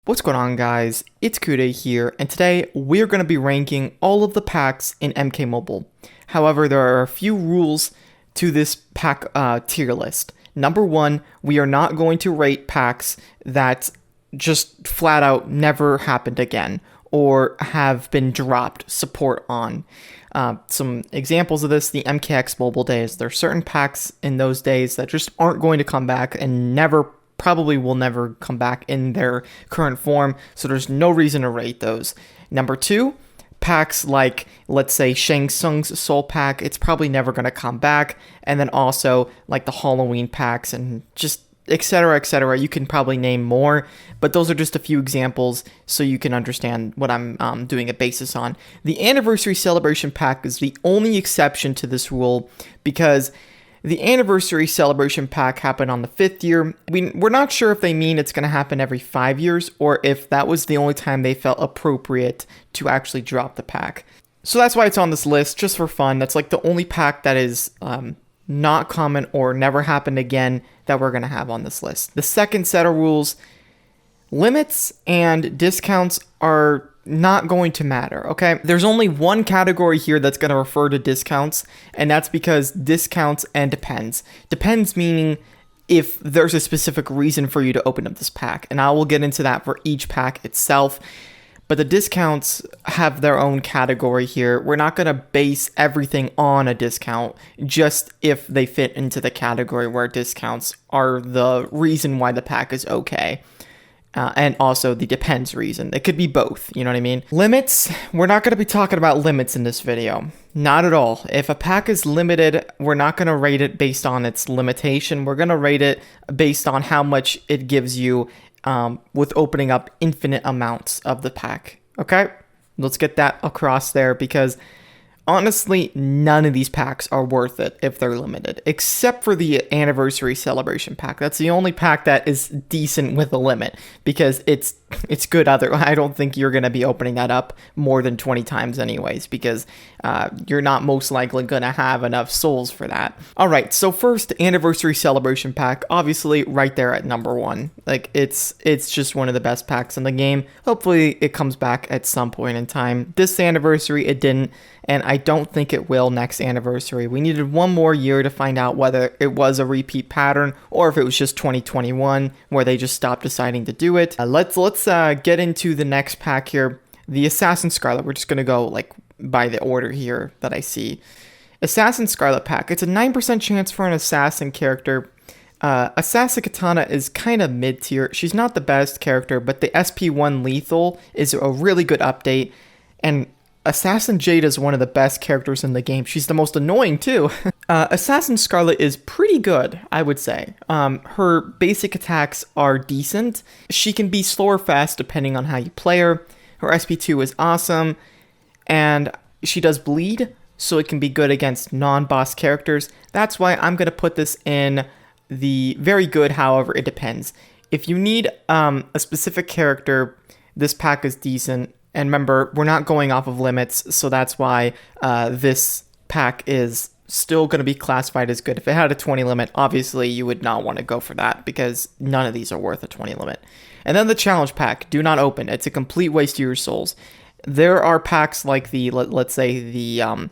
What's going on, guys? It's Kude here, and today we're going to be ranking all of the packs in MK Mobile. However, there are a few rules to this pack tier list. Number one, we are not going to rate packs that just flat out never happened again or have been dropped support on. Some examples of this, the MKX Mobile days. There are certain packs in those days that just aren't going to come back and probably will never come back in their current form, so there's no reason to rate those. Number two, packs like, let's say, Shang Tsung's Soul Pack, it's probably never going to come back, and then also like the Halloween packs and just etc, etc. You can probably name more, but those are just a few examples so you can understand what I'm doing a basis on. The Anniversary Celebration Pack is the only exception to this rule because the Anniversary Celebration Pack happened on the 5th year. We're not sure if they mean it's going to happen every 5 years or if that was the only time they felt appropriate to actually drop the pack. So that's why it's on this list, just for fun. That's like the only pack that is not common or never happened again that we're going to have on this list. The second set of rules, limits and discounts are not going to matter, okay? There's only one category here that's going to refer to discounts, and that's because discounts and depends. Depends meaning if there's a specific reason for you to open up this pack, and I will get into that for each pack itself. But the discounts have their own category here. We're not going to base everything on a discount just if they fit into the category where discounts are the reason why the pack is okay. And also the depends reason. It could be both, you know what I mean? Limits, we're not going to be talking about limits in this video. Not at all. If a pack is limited, we're not going to rate it based on its limitation. We're going to rate it based on how much it gives you with opening up infinite amounts of the pack. Okay? Let's get that across there because honestly, none of these packs are worth it if they're limited, except for the Anniversary Celebration Pack. That's the only pack that is decent with a limit because it's good. I don't think you're going to be opening that up more than 20 times anyways because you're not most likely going to have enough souls for that. All right, so first, Anniversary Celebration Pack, obviously right there at number one. Like, it's just one of the best packs in the game. Hopefully, it comes back at some point in time. This anniversary, it didn't, and I don't think it will next anniversary. We needed one more year to find out whether it was a repeat pattern or if it was just 2021 where they just stopped deciding to do it. Let's get into the next pack here. The Assassin Scarlet. We're just going to go like by the order here that I see. Assassin Scarlet pack. It's a 9% chance for an assassin character. Assassin Katana is kind of mid-tier. She's not the best character, but the SP1 Lethal is a really good update. And Assassin Jade is one of the best characters in the game. She's the most annoying too. Assassin Scarlet is pretty good, I would say. Her basic attacks are decent. She can be slow or fast depending on how you play her. Her SP2 is awesome. And she does bleed, so it can be good against non-boss characters. That's why I'm going to put this in the very good, however, it depends. If you need a specific character, this pack is decent. And remember, we're not going off of limits, so that's why this pack is still going to be classified as good. If it had a 20 limit, obviously you would not want to go for that because none of these are worth a 20 limit. And then the challenge pack, do not open. It's a complete waste of your souls. There are packs like the, let's say the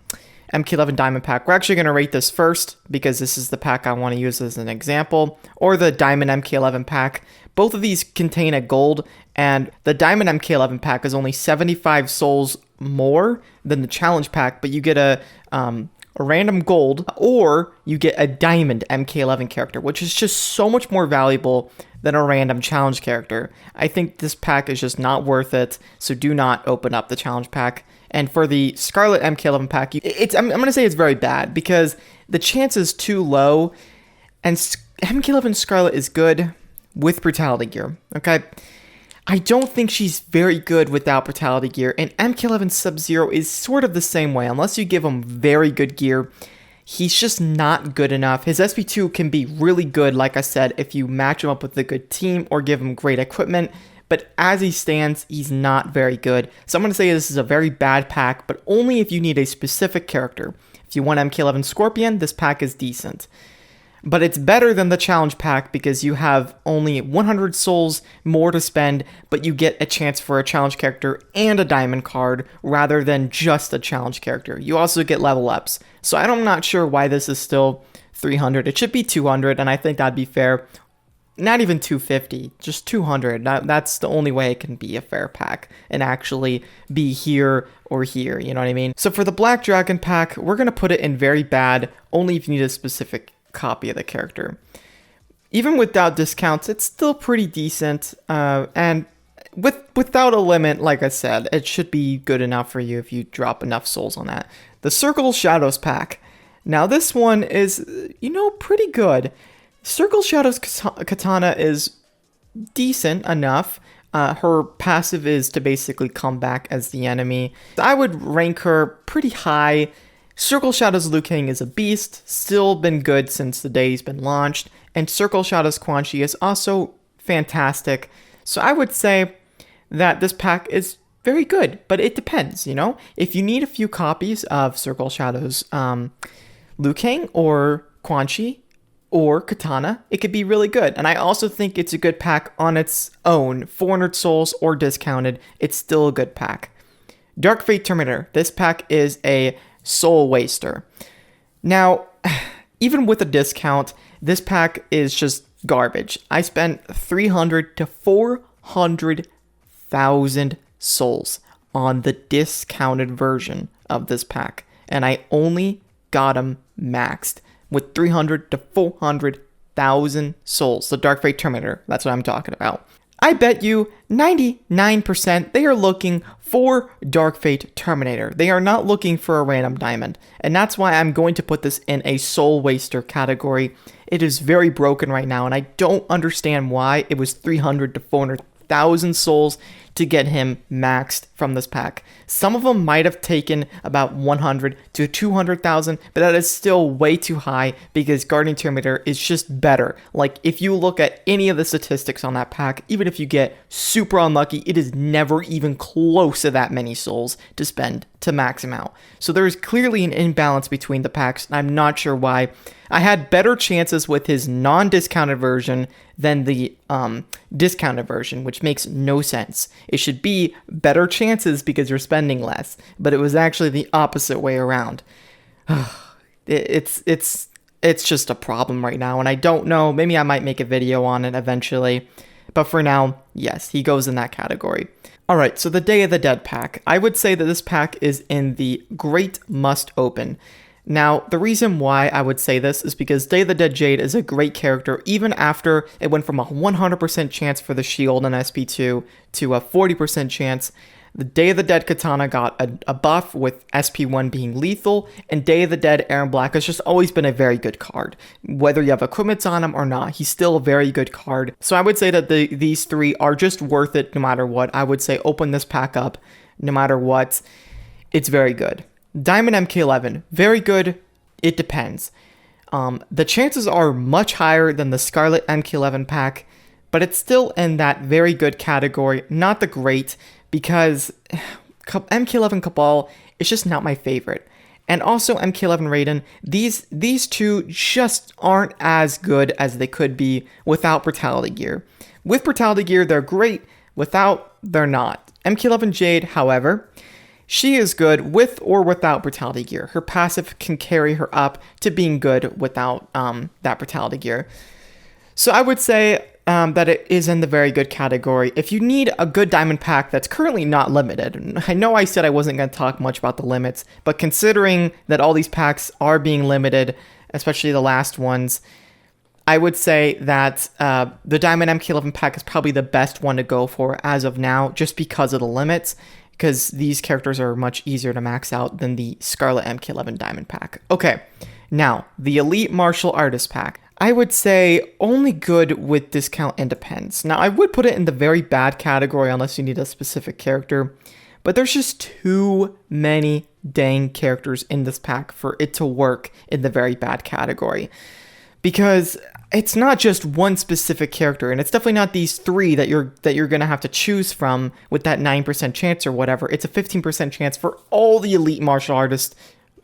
MK11 Diamond pack. We're actually going to rate this first because this is the pack I want to use as an example, or the Diamond MK11 pack. Both of these contain a gold, and the Diamond MK11 pack is only 75 souls more than the challenge pack, but you get a random gold, or you get a Diamond MK11 character, which is just so much more valuable than a random challenge character. I think this pack is just not worth it, so do not open up the challenge pack. And for the Scarlet MK11 pack, I'm going to say it's very bad because the chance is too low, and MK11 Scarlet is good with Brutality Gear, okay? I don't think she's very good without Brutality Gear, and MK11 Sub-Zero is sort of the same way. Unless you give him very good gear, he's just not good enough. His SP2 can be really good, like I said, if you match him up with a good team or give him great equipment, but as he stands, he's not very good. So I'm going to say this is a very bad pack, but only if you need a specific character. If you want MK11 Scorpion, this pack is decent. But it's better than the challenge pack because you have only 100 souls more to spend, but you get a chance for a challenge character and a diamond card rather than just a challenge character. You also get level ups. So I'm not sure why this is still 300. It should be 200, and I think that'd be fair. Not even 250, just 200. That's the only way it can be a fair pack and actually be here or here, you know what I mean? So for the Black Dragon pack, we're going to put it in very bad, only if you need a specific copy of the character. Even without discounts, it's still pretty decent, and without a limit, like I said, it should be good enough for you if you drop enough souls on that. The Circle Shadows pack. Now this one is, pretty good. Circle Shadows Katana is decent enough. Her passive is to basically come back as the enemy. I would rank her pretty high. Circle Shadows Liu Kang is a beast, still been good since the day he's been launched, and Circle Shadows Quan Chi is also fantastic. So I would say that this pack is very good, but it depends, If you need a few copies of Circle Shadows Liu Kang or Quan Chi or Katana, it could be really good. And I also think it's a good pack on its own. 400 souls or discounted, it's still a good pack. Dark Fate Terminator. This pack is a soul waster. Now, even with a discount, this pack is just garbage. I spent 300 to 400,000 souls on the discounted version of this pack, and I only got them maxed with 300 to 400,000 souls. The Dark Fate Terminator, that's what I'm talking about. I bet you 99% they are looking for Dark Fate Terminator. They are not looking for a random diamond. And that's why I'm going to put this in a soul waster category. It is very broken right now, and I don't understand why it was 300 to 400,000 souls to get him maxed from this pack. Some of them might have taken about 100 to 200,000, but that is still way too high because Guardian Terminator is just better. Like, if you look at any of the statistics on that pack, even if you get super unlucky, it is never even close to that many souls to spend to max him out. So there is clearly an imbalance between the packs, and I'm not sure why. I had better chances with his non-discounted version than the discounted version, which makes no sense. It should be better chances because you're spending less, but it was actually the opposite way around. It's just a problem right now, and I don't know. Maybe I might make a video on it eventually, but for now, yes, he goes in that category. Alright, so the Day of the Dead pack. I would say that this pack is in the Great Must Open. Now, the reason why I would say this is because Day of the Dead Jade is a great character, even after it went from a 100% chance for the shield and SP2 to a 40% chance. The Day of the Dead Katana got a buff with SP1 being lethal, and Day of the Dead Aaron Black has just always been a very good card. Whether you have equipments on him or not, he's still a very good card. So I would say that these three are just worth it no matter what. I would say open this pack up no matter what. It's very good. Diamond MK11, very good. It depends. The chances are much higher than the Scarlet MK11 pack, but it's still in that very good category, not the great, because MK11 Cabal is just not my favorite. And also MK11 Raiden, these two just aren't as good as they could be without Brutality Gear. With Brutality Gear, they're great. Without, they're not. MK11 Jade, however, she is good with or without Brutality Gear. Her passive can carry her up to being good without that Brutality Gear. So I would say that it is in the very good category. If you need a good diamond pack that's currently not limited, I know I said I wasn't going to talk much about the limits, but considering that all these packs are being limited, especially the last ones, I would say that the Diamond MK11 pack is probably the best one to go for as of now, just because of the limits, because these characters are much easier to max out than the Scarlet MK11 Diamond pack. Okay, now, the Elite Martial Artist pack. I would say only good with discount and depends. Now, I would put it in the very bad category unless you need a specific character, but there's just too many dang characters in this pack for it to work in the very bad category. Because it's not just one specific character, and it's definitely not these three that you're going to have to choose from with that 9% chance or whatever. It's a 15% chance for all the Elite Martial Artists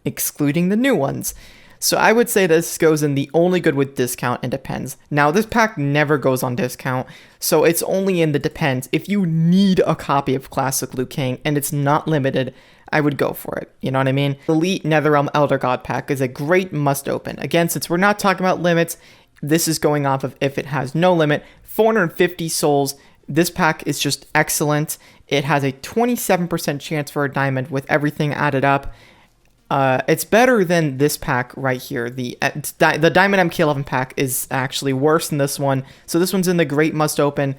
excluding the new ones. So I would say this goes in the only good with discount and depends. Now this pack never goes on discount, so it's only in the depends. If you need a copy of Classic Liu Kang and it's not limited, I would go for it. You know what I mean? Elite Netherrealm Elder God pack is a great must open. Again, since we're not talking about limits, this is going off of if it has no limit. 450 souls. This pack is just excellent. It has a 27% chance for a diamond with everything added up. It's better than this pack right here. The Diamond MK11 pack is actually worse than this one. So this one's in the great must open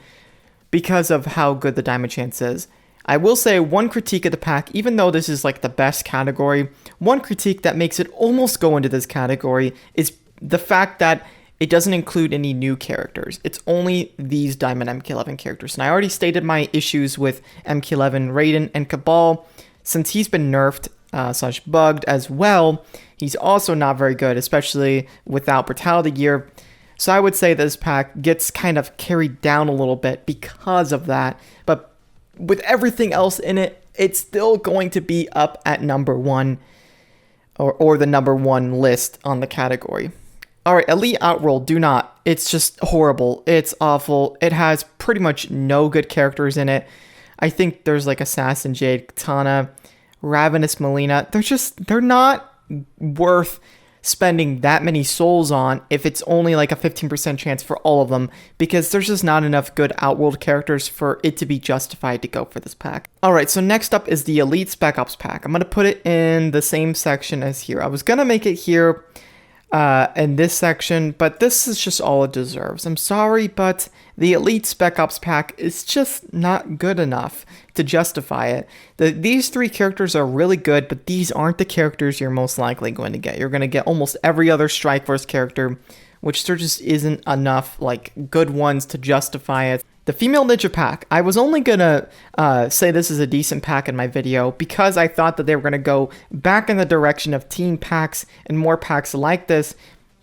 because of how good the diamond chance is. I will say one critique of the pack, even though this is like the best category, one critique that makes it almost go into this category is the fact that it doesn't include any new characters. It's only these Diamond MK11 characters. And I already stated my issues with MK11 Raiden and Cabal. Since he's been nerfed / bugged as well, he's also not very good, especially without Brutality Gear. So I would say this pack gets kind of carried down a little bit because of that. But with everything else in it, it's still going to be up at number 1 or the number 1 list on the category. Alright, Elite Outworld, do not. It's just horrible. It's awful. It has pretty much no good characters in it. I think there's like Assassin Jade, Katana, Ravenous Melina. They're not worth spending that many souls on if it's only like a 15% chance for all of them, because there's just not enough good Outworld characters for it to be justified to go for this pack. Alright, so next up is the Elite Spec Ops pack. I'm going to put it in the same section as here. I was going to make it here in this section, but this is just all it deserves. I'm sorry, but the Elite Spec Ops pack is just not good enough to justify it. These 3 characters are really good, but these aren't the characters you're most likely going to get. You're going to get almost every other Strikeforce character, which there just isn't enough like good ones to justify it. The Female Ninja pack, I was only going to say this is a decent pack in my video because I thought that they were going to go back in the direction of team packs and more packs like this,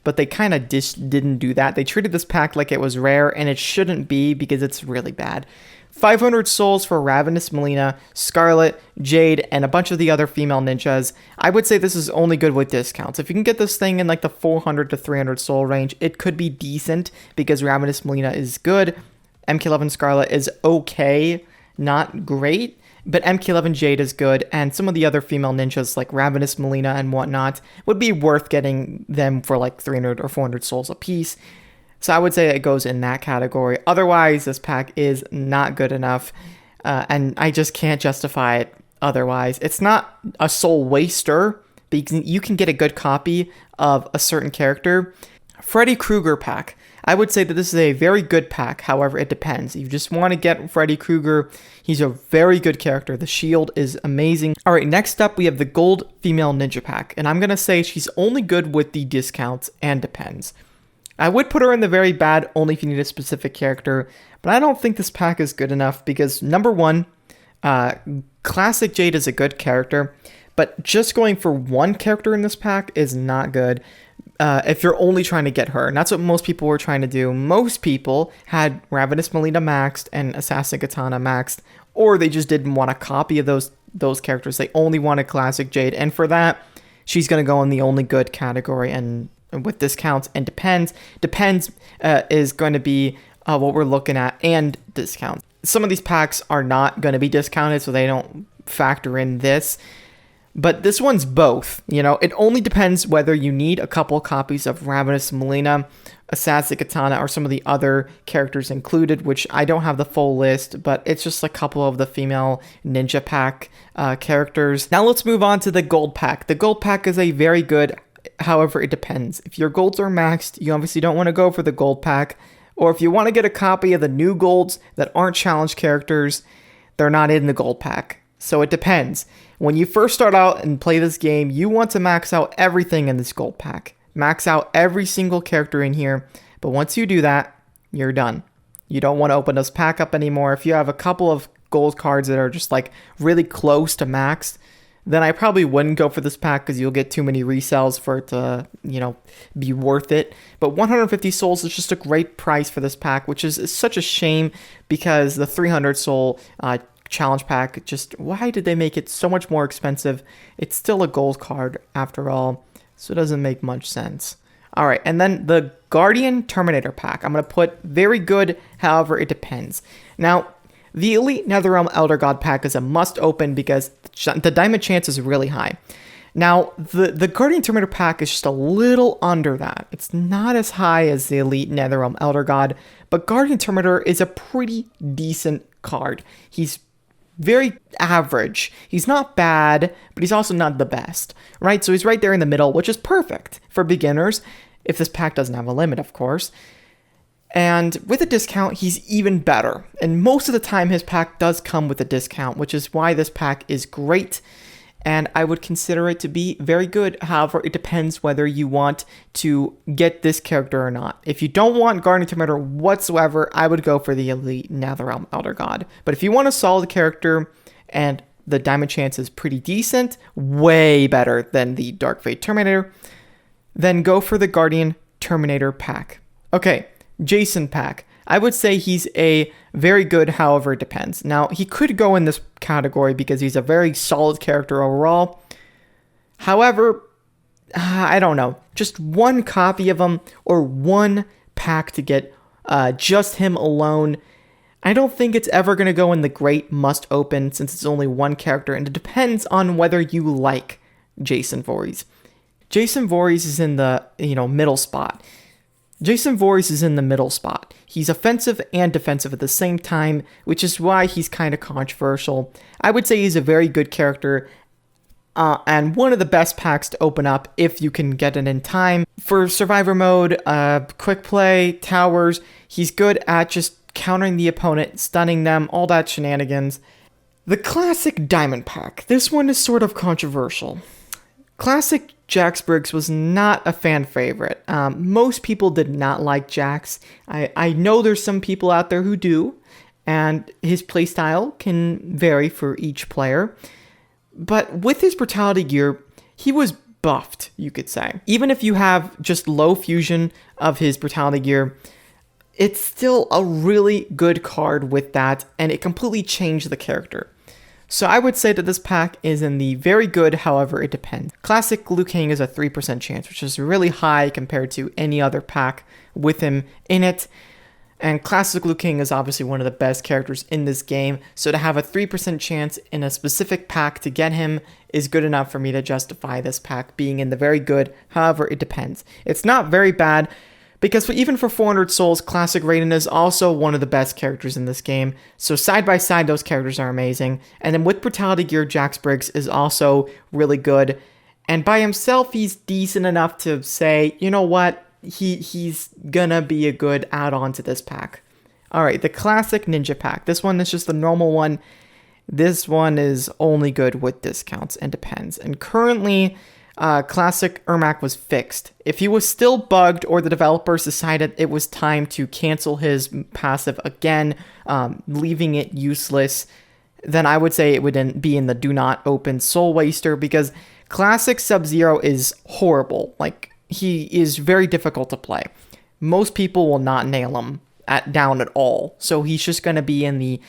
but they kind of didn't do that. They treated this pack like it was rare, and it shouldn't be because it's really bad. 500 souls for Ravenous Melina, Scarlet, Jade, and a bunch of the other female ninjas. I would say this is only good with discounts. If you can get this thing in like the 400 to 300 soul range, it could be decent because Ravenous Melina is good. MK11 Scarlet is okay, not great, but MK11 Jade is good, and some of the other female ninjas like Ravenous Melina and whatnot would be worth getting them for like 300 or 400 souls a piece. So I would say it goes in that category. Otherwise, this pack is not good enough, and I just can't justify it otherwise. It's not a soul waster, because you can get a good copy of a certain character. Freddy Krueger pack. I would say that this is a very good pack. However, it depends. If you just want to get Freddy Krueger, he's a very good character. The shield is amazing. All right, next up, we have the Gold Female Ninja pack. And I'm going to say she's only good with the discounts and depends. I would put her in the very bad only if you need a specific character. But I don't think this pack is good enough because, number 1, Classic Jade is a good character. But just going for one character in this pack is not good. If you're only trying to get her. And that's what most people were trying to do. Most people had Ravenous Melina maxed and Assassin Katana maxed, or they just didn't want a copy of those characters. They only wanted Classic Jade, and for that, she's going to go in the only good category, and with discounts and depends. Depends is going to be what we're looking at, and discounts. Some of these packs are not going to be discounted, so they don't factor in this. But this one's both, you know, it only depends whether you need a couple copies of Ravenous Melina, Assassin Katana, or some of the other characters included, which I don't have the full list, but it's just a couple of the female ninja pack characters. Now let's move on to the gold pack. The gold pack is a very good, however, it depends. If your golds are maxed, you obviously don't want to go for the gold pack, or if you want to get a copy of the new golds that aren't challenge characters, they're not in the gold pack. So it depends. When you first start out and play this game, you want to max out everything in this gold pack. Max out every single character in here. But once you do that, you're done. You don't want to open this pack up anymore. If you have a couple of gold cards that are just like really close to maxed, then I probably wouldn't go for this pack because you'll get too many resells for it to, you know, be worth it. But 150 souls is just a great price for this pack, which is such a shame because the 300 soul challenge pack. Just why did they make it so much more expensive? It's still a gold card after all, so it doesn't make much sense. All right, and then the Guardian Terminator pack. I'm going to put very good, however, it depends. Now, the Elite Netherrealm Elder God pack is a must open because the diamond chance is really high. Now, the Guardian Terminator pack is just a little under that. It's not as high as the Elite Netherrealm Elder God, but Guardian Terminator is a pretty decent card. He's very average. He's not bad, but he's also not the best, right? So he's right there in the middle, which is perfect for beginners, if this pack doesn't have a limit, of course. And with a discount, he's even better. And most of the time, his pack does come with a discount, which is why this pack is great. And I would consider it to be very good. However, it depends whether you want to get this character or not. If you don't want Guardian Terminator whatsoever, I would go for the Elite Netherrealm Elder God. But if you want a solid character and the diamond chance is pretty decent, way better than the Dark Fate Terminator, then go for the Guardian Terminator pack. Okay, Jason pack. I would say he's a very good, however, it depends. Now, he could go in this category because he's a very solid character overall. However, I don't know. Just one copy of him or one pack to get just him alone. I don't think it's ever going to go in the great must open since it's only one character, and it depends on whether you like Jason Voorhees. Jason Voorhees is in the middle spot. Jason Voorhees is in the middle spot. He's offensive and defensive at the same time, which is why he's kind of controversial. I would say he's a very good character and one of the best packs to open up if you can get it in time. For Survivor mode, quick play, towers, he's good at just countering the opponent, stunning them, all that shenanigans. The classic Diamond pack. This one is sort of controversial. Classic Jax Briggs was not a fan favorite. Most people did not like Jax. I know there's some people out there who do, and his playstyle can vary for each player. But with his brutality gear, he was buffed, you could say. Even if you have just low fusion of his brutality gear, it's still a really good card with that, and it completely changed the character. So I would say that this pack is in the very good, however, it depends. Classic Liu Kang is a 3% chance, which is really high compared to any other pack with him in it. And Classic Liu Kang is obviously one of the best characters in this game, so to have a 3% chance in a specific pack to get him is good enough for me to justify this pack being in the very good, however, it depends. It's not very bad, because even for 400 souls, Classic Raiden is also one of the best characters in this game. So side by side, those characters are amazing. And then with Brutality Gear, Jax Briggs is also really good. And by himself, he's decent enough to say, you know what, he's gonna be a good add-on to this pack. All right, the Classic Ninja pack. This one is just the normal one. This one is only good with discounts and depends. And currently, Classic Ermac was fixed. If he was still bugged or the developers decided it was time to cancel his passive again, leaving it useless, then I would say it would be in the do not open Soul Waster, because Classic Sub-Zero is horrible. Like, he is very difficult to play. Most people will not nail him down at all. So he's just going to be in the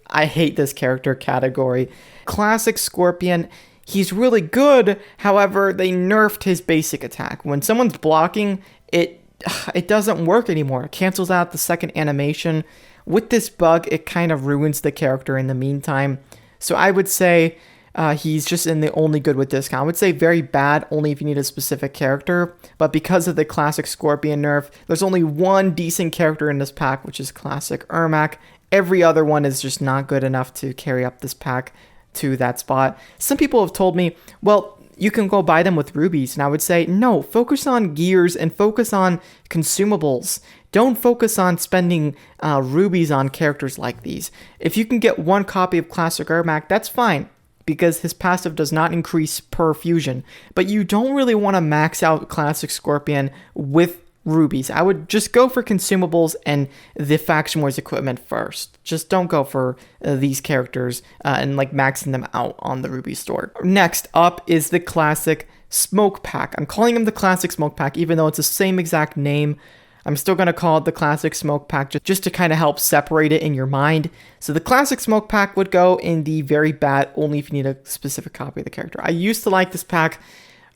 I hate this character category. Classic Scorpion, he's really good, however, they nerfed his basic attack. When someone's blocking, it doesn't work anymore. It cancels out the second animation. With this bug, it kind of ruins the character in the meantime. So I would say he's just in the only good with discount. I would say very bad only if you need a specific character, but because of the Classic Scorpion nerf, there's only one decent character in this pack, which is Classic Ermac. Every other one is just not good enough to carry up this pack to that spot. Some people have told me, well, you can go buy them with rubies, and I would say, no, focus on gears and focus on consumables. Don't focus on spending rubies on characters like these. If you can get one copy of Classic Ermac, that's fine, because his passive does not increase per fusion, but you don't really want to max out Classic Scorpion with rubies. I would just go for consumables and the Faction Wars equipment first. Just don't go for these characters and like maxing them out on the ruby store. Next up is the Classic Smoke Pack. I'm calling him the Classic Smoke Pack even though it's the same exact name. I'm still going to call it the Classic Smoke Pack just to kind of help separate it in your mind. So the Classic Smoke Pack would go in the very bad only if you need a specific copy of the character. I used to like this pack,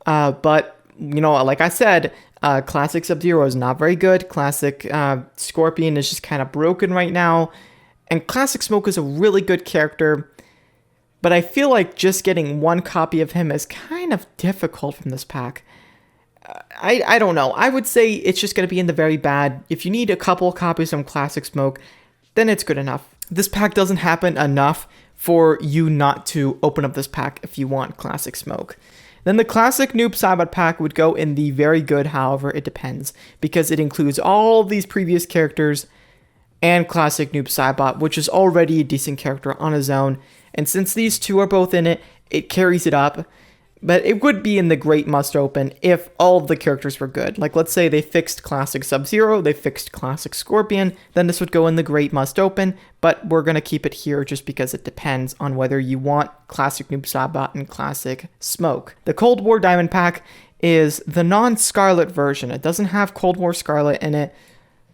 but, you know, like I said, Classic Sub-Zero is not very good. Classic Scorpion is just kind of broken right now. And Classic Smoke is a really good character, but I feel like just getting one copy of him is kind of difficult from this pack. I don't know. I would say it's just going to be in the very bad. If you need a couple copies from Classic Smoke, then it's good enough. This pack doesn't happen enough for you not to open up this pack if you want Classic Smoke. Then the Classic Noob Saibot pack would go in the very good, however, it depends, because it includes all these previous characters and Classic Noob Saibot, which is already a decent character on his own. And since these two are both in it, it carries it up. But it would be in the great must open if all of the characters were good. Like, let's say they fixed Classic Sub-Zero, they fixed Classic Scorpion, then this would go in the great must open, but we're going to keep it here just because it depends on whether you want Classic Noob Saibot and Classic Smoke. The Cold War Diamond pack is the non-Scarlet version. It doesn't have Cold War Scarlet in it.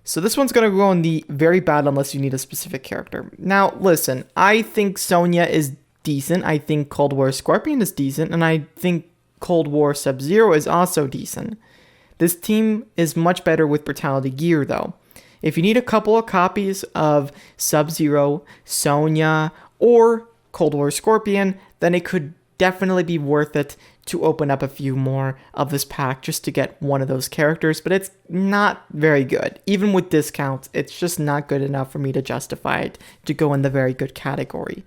So this one's going to go in the very bad unless you need a specific character. Now, listen, I think Sonya is decent. I think Cold War Scorpion is decent, and I think Cold War Sub-Zero is also decent. This team is much better with Brutality gear, though. If you need a couple of copies of Sub-Zero, Sonya, or Cold War Scorpion, then it could definitely be worth it to open up a few more of this pack just to get one of those characters, but it's not very good. Even with discounts, it's just not good enough for me to justify it to go in the very good category,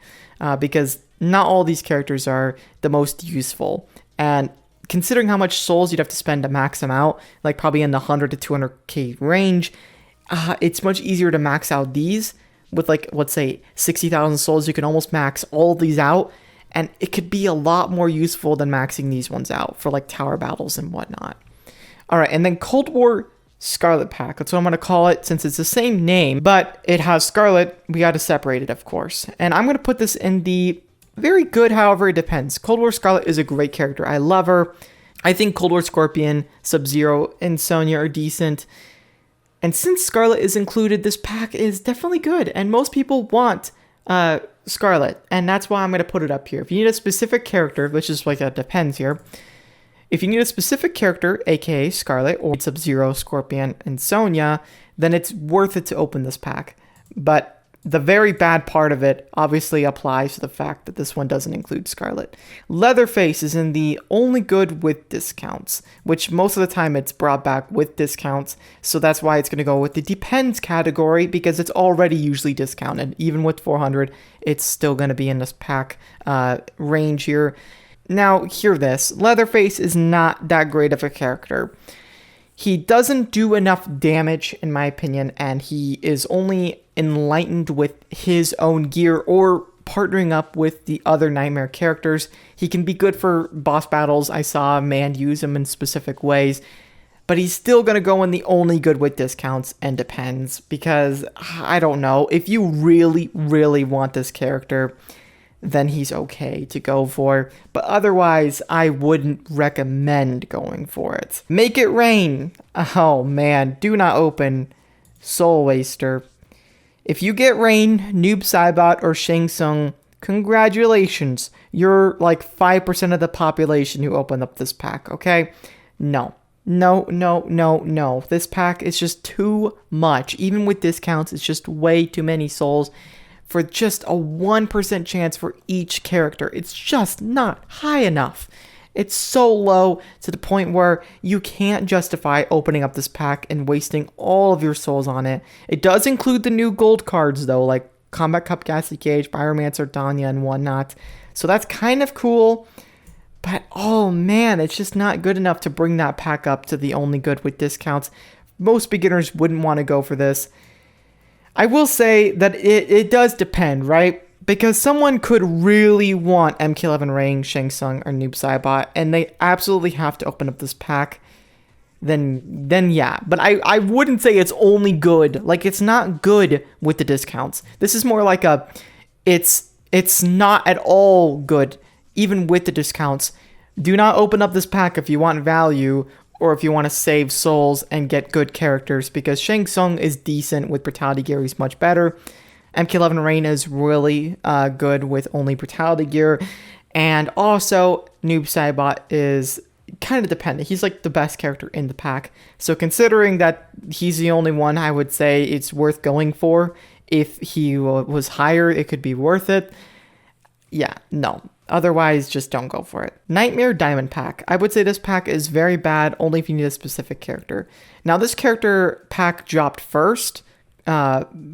because not all these characters are the most useful. And considering how much souls you'd have to spend to max them out, like probably in the 100 to 200k range, it's much easier to max out these with, like, let's say 60,000 souls. You can almost max all of these out, and it could be a lot more useful than maxing these ones out for like tower battles and whatnot. All right, and then Cold War Scarlet pack. That's what I'm going to call it since it's the same name, but it has Scarlet. We got to separate it, of course. And I'm going to put this in the very good, however, it depends. Cold War Scarlet is a great character. I love her. I think Cold War Scorpion, Sub-Zero, and Sonya are decent. And since Scarlet is included, this pack is definitely good. And most people want Scarlet, and that's why I'm going to put it up here. If you need a specific character, which is like that depends here. If you need a specific character, aka Scarlet or Sub-Zero, Scorpion, and Sonya, then it's worth it to open this pack. But the very bad part of it obviously applies to the fact that this one doesn't include Scarlet. Leatherface is in the only good with discounts, which most of the time it's brought back with discounts, so that's why it's going to go with the depends category, because it's already usually discounted. Even with 400, it's still going to be in this pack range here. Now, hear this. Leatherface is not that great of a character. He doesn't do enough damage, in my opinion, and he is only enlightened with his own gear or partnering up with the other Nightmare characters. He can be good for boss battles. I saw a man use him in specific ways, but he's still going to go in the only good with discounts and depends, because, I don't know, if you really, really want this character, then he's okay to go for. But otherwise, I wouldn't recommend going for it. Make It Rain. Oh man, do not open Soul Waster. If you get Rain, Noob Saibot, or Shang Tsung, congratulations. You're like 5% of the population who opened up this pack, okay? No. No. This pack is just too much. Even with discounts, it's just way too many souls for just a 1% chance for each character. It's just not high enough. It's so low to the point where you can't justify opening up this pack and wasting all of your souls on it. It does include the new gold cards though, like Combat Cup Ghastly Cage, Pyromancer, Danya, and whatnot. So that's kind of cool. But oh man, it's just not good enough to bring that pack up to the only good with discounts. Most beginners wouldn't want to go for this. I will say that it does depend, right? Because someone could really want MK11 Ring, Shang Tsung, or Noob Saibot, and they absolutely have to open up this pack, then yeah. But I wouldn't say it's only good. Like, it's not good with the discounts. This is more like it's not at all good, even with the discounts. Do not open up this pack if you want value, or if you want to save souls and get good characters, because Shang Tsung is decent with Brutality Gear, he's much better. MK11 Rain is really good with only Brutality Gear. And also, Noob Saibot is kind of dependent. He's like the best character in the pack. So considering that he's the only one, I would say it's worth going for. If he was higher, it could be worth it. Yeah, no. Otherwise, just don't go for it. Nightmare Diamond Pack. I would say this pack is very bad only if you need a specific character. Now, this character pack dropped first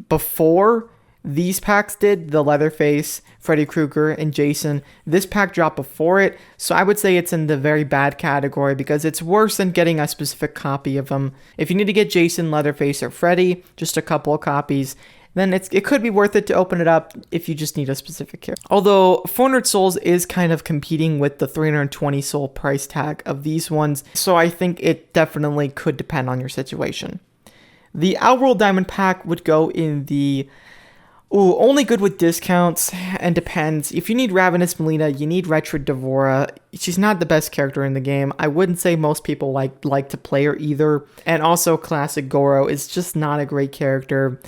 before these packs did. The Leatherface, Freddy Krueger, and Jason. This pack dropped before it, so I would say it's in the very bad category because it's worse than getting a specific copy of them. If you need to get Jason, Leatherface, or Freddy, just a couple of copies, then it could be worth it to open it up if you just need a specific character. Although 400 souls is kind of competing with the 320 soul price tag of these ones, so I think it definitely could depend on your situation. The Outworld Diamond Pack would go in the only good with discounts, and depends. If you need Ravenous Melina, you need Retro Devora. She's not the best character in the game. I wouldn't say most people like to play her either. And also Classic Goro is just not a great character.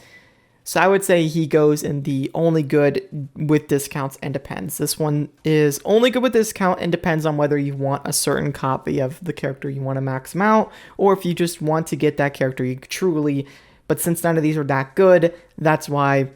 So I would say he goes in the only good with discounts and depends. This one is only good with discount and depends on whether you want a certain copy of the character you want to max him out, or if you just want to get that character you truly. But since none of these are that good, that's why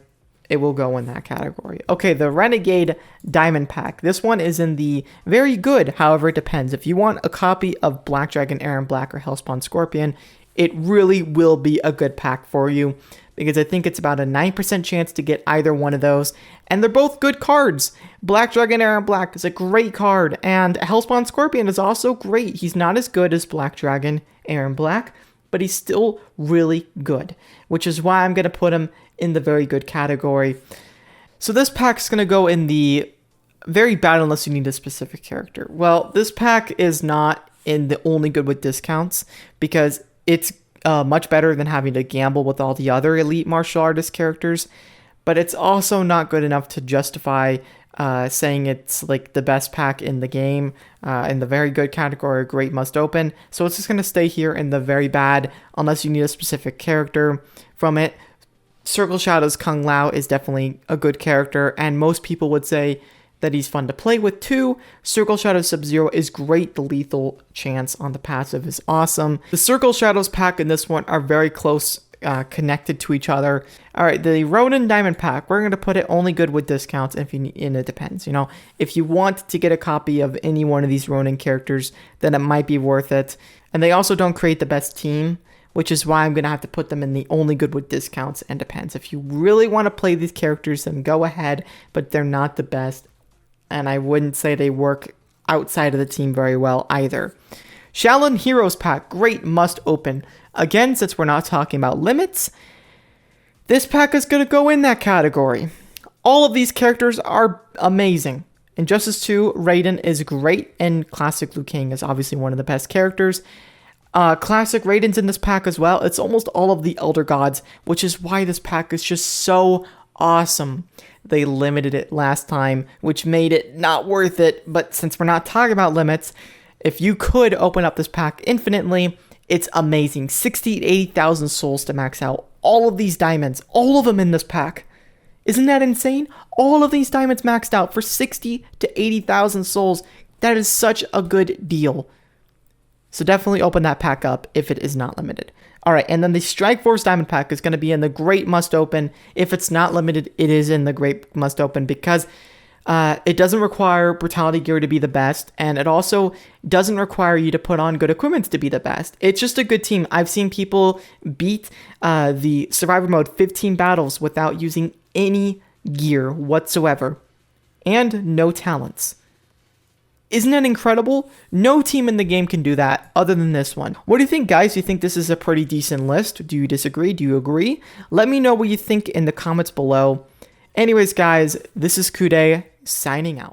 it will go in that category. Okay, the Renegade Diamond Pack. This one is in the very good, however it depends. If you want a copy of Black Dragon, Aaron Black, or Hellspawn Scorpion, it really will be a good pack for you, because I think it's about a 9% chance to get either one of those, and they're both good cards. Black Dragon Aaron Black is a great card, and Hellspawn Scorpion is also great. He's not as good as Black Dragon Aaron Black, but he's still really good, which is why I'm going to put him in the very good category. So this pack's going to go in the very bad unless you need a specific character. Well, this pack is not in the only good with discounts, because it's much better than having to gamble with all the other elite martial artist characters, but it's also not good enough to justify saying it's like the best pack in the game, in the very good category, great must open. So it's just going to stay here in the very bad unless you need a specific character from it. Circle Shadow's Kung Lao is definitely a good character, and most people would say that he's fun to play with too. Circle Shadow Sub-Zero is great. The lethal chance on the passive is awesome. The Circle Shadows pack and this one are very close, connected to each other. All right, the Ronin Diamond Pack, we're going to put it only good with discounts, and it depends. You know, if you want to get a copy of any one of these Ronin characters, then it might be worth it. And they also don't create the best team, which is why I'm going to have to put them in the only good with discounts and depends. If you really want to play these characters, then go ahead, but they're not the best, and I wouldn't say they work outside of the team very well either. Shaolin Heroes Pack, great must open. Again, since we're not talking about limits, this pack is going to go in that category. All of these characters are amazing. Injustice 2, Raiden is great, and Classic Liu Kang is obviously one of the best characters. Classic Raiden's in this pack as well. It's almost all of the Elder Gods, which is why this pack is just so awesome. They limited it last time, which made it not worth it, but since we're not talking about limits, if you could open up this pack infinitely, it's amazing. 60 to 80,000 souls to max out. All of these diamonds, all of them in this pack. Isn't that insane? All of these diamonds maxed out for 60 to 80,000 souls. That is such a good deal. So definitely open that pack up if it is not limited. All right, and then the Strikeforce Diamond Pack is going to be in the Great Must Open. If it's not limited, it is in the Great Must Open because it doesn't require Brutality Gear to be the best, and it also doesn't require you to put on good equipment to be the best. It's just a good team. I've seen people beat the Survivor Mode 15 battles without using any gear whatsoever, and no talents. Isn't that incredible? No team in the game can do that other than this one. What do you think, guys? Do you think this is a pretty decent list? Do you disagree? Do you agree? Let me know what you think in the comments below. Anyways, guys, this is Kude signing out.